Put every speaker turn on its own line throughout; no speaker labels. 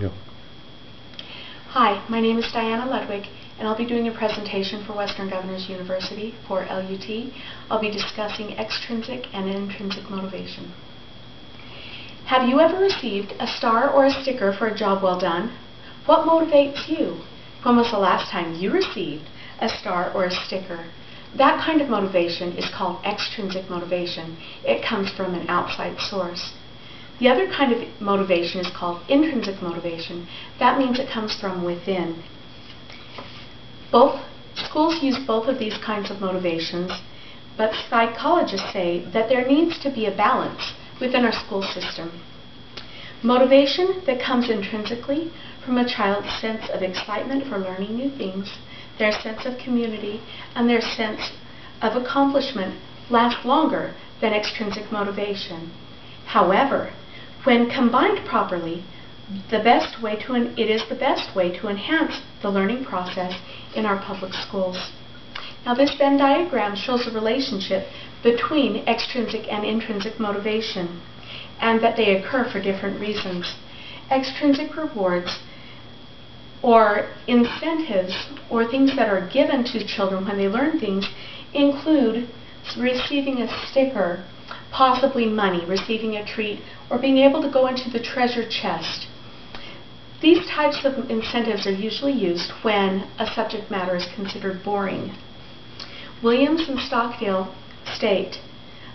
you.
Hi, my name is Diana Ludwig, and I'll be doing a presentation for Western Governors University for LUT. I'll be discussing extrinsic and intrinsic motivation. Have you ever received a star or a sticker for a job well done? What motivates you? When was the last time you received a star or a sticker? That kind of motivation is called extrinsic motivation. It comes from an outside source. The other kind of motivation is called intrinsic motivation. That means it comes from within. Schools use both of these kinds of motivations, but psychologists say that there needs to be a balance within our school system. Motivation that comes intrinsically from a child's sense of excitement for learning new things, their sense of community, and their sense of accomplishment lasts longer than extrinsic motivation. However, when combined properly, it is the best way to enhance the learning process in our public schools. Now, this Venn diagram shows the relationship between extrinsic and intrinsic motivation, and that they occur for different reasons. Extrinsic rewards, or incentives, or things that are given to children when they learn things, include receiving a sticker, possibly money, receiving a treat, or being able to go into the treasure chest. These types of incentives are usually used when a subject matter is considered boring. Williams and Stockdale state,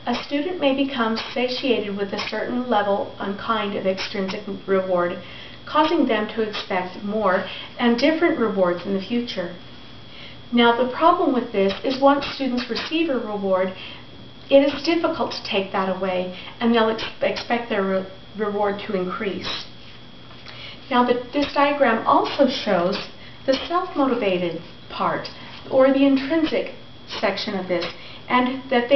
a student may become satiated with a certain level and kind of extrinsic reward, causing them to expect more and different rewards in the future. Now, the problem with this is once students receive a reward, it is difficult to take that away, and they'll expect their reward to increase. Now, this diagram also shows the self-motivated part, or the intrinsic section of this, and that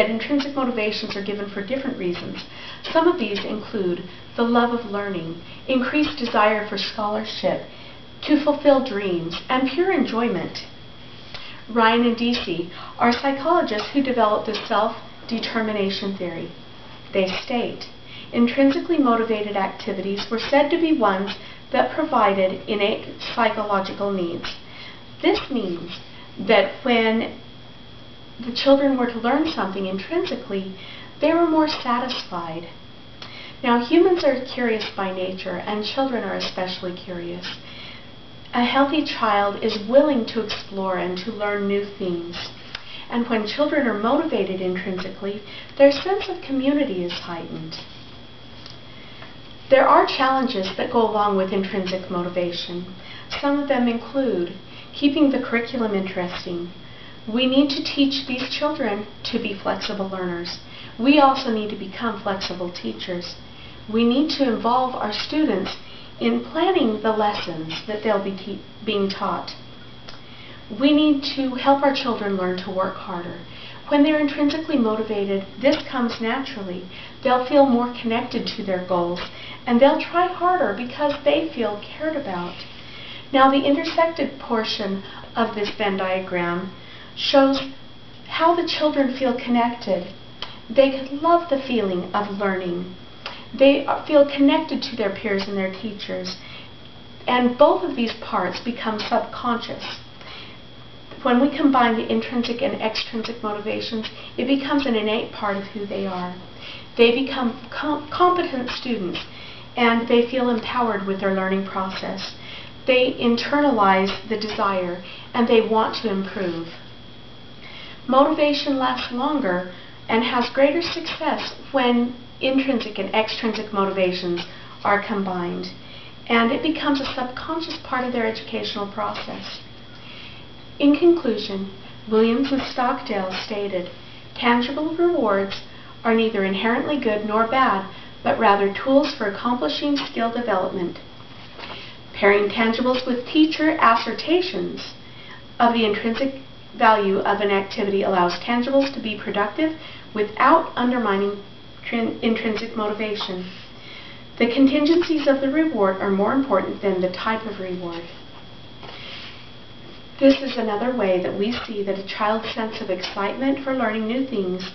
intrinsic motivations are given for different reasons. Some of these include the love of learning, increased desire for scholarship, to fulfill dreams, and pure enjoyment. Ryan and Deasy are psychologists who developed the self-determination theory. They state, intrinsically motivated activities were said to be ones that provided innate psychological needs. This means that when the children were to learn something intrinsically, they were more satisfied. Now, humans are curious by nature, and children are especially curious. A healthy child is willing to explore and to learn new things. And when children are motivated intrinsically, their sense of community is heightened. There are challenges that go along with intrinsic motivation. Some of them include keeping the curriculum interesting. We need to teach these children to be flexible learners. We also need to become flexible teachers. We need to involve our students in planning the lessons that they'll be being taught. We need to help our children learn to work harder. When they're intrinsically motivated, this comes naturally. They'll feel more connected to their goals, and they'll try harder because they feel cared about. Now, the intersected portion of this Venn diagram shows how the children feel connected. They love the feeling of learning. They feel connected to their peers and their teachers. And both of these parts become subconscious. When we combine the intrinsic and extrinsic motivations, it becomes an innate part of who they are. They become competent students, and they feel empowered with their learning process. They internalize the desire, and they want to improve. Motivation lasts longer and has greater success when intrinsic and extrinsic motivations are combined, and it becomes a subconscious part of their educational process. In conclusion, Williams and Stockdale stated, tangible rewards are neither inherently good nor bad, but rather tools for accomplishing skill development. Pairing tangibles with teacher assertions of the intrinsic value of an activity allows tangibles to be productive without undermining intrinsic motivation. The contingencies of the reward are more important than the type of reward. This is another way that we see that a child's sense of excitement for learning new things,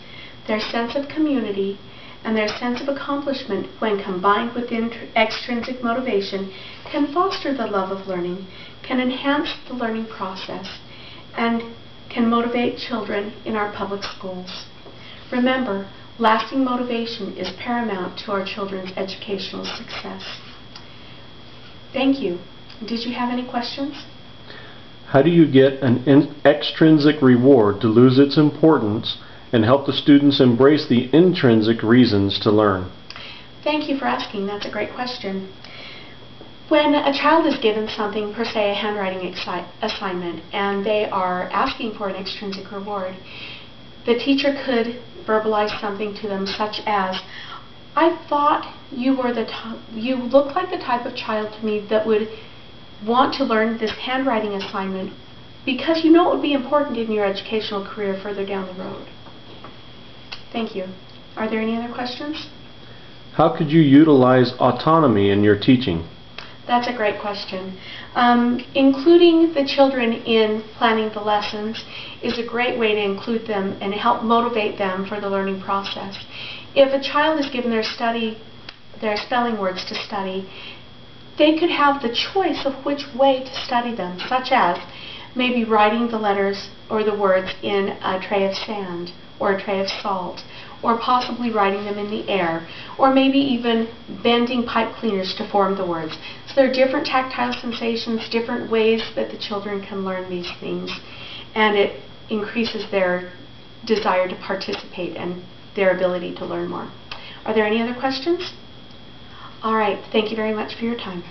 their sense of community, and their sense of accomplishment, when combined with extrinsic motivation, can foster the love of learning, can enhance the learning process, and can motivate children in our public schools. Remember, lasting motivation is paramount to our children's educational success. Thank you. Did you have any questions?
How do you get an extrinsic reward to lose its importance and help the students embrace the intrinsic reasons to learn?
Thank you for asking. That's a great question. When a child is given something, per se a handwriting assignment, and they are asking for an extrinsic reward, the teacher could verbalize something to them such as, I thought you looked like the type of child to me that would want to learn this handwriting assignment because you know it would be important in your educational career further down the road. Thank you. Are there any other questions?
How could you utilize autonomy in your teaching?
That's a great question. Including the children in planning the lessons is a great way to include them and help motivate them for the learning process. If a child is given their spelling words to study, they could have the choice of which way to study them, such as maybe writing the letters or the words in a tray of sand or a tray of salt, or possibly writing them in the air, or maybe even bending pipe cleaners to form the words. So there are different tactile sensations, different ways that the children can learn these things, and it increases their desire to participate and their ability to learn more. Are there any other questions? All right, thank you very much for your time.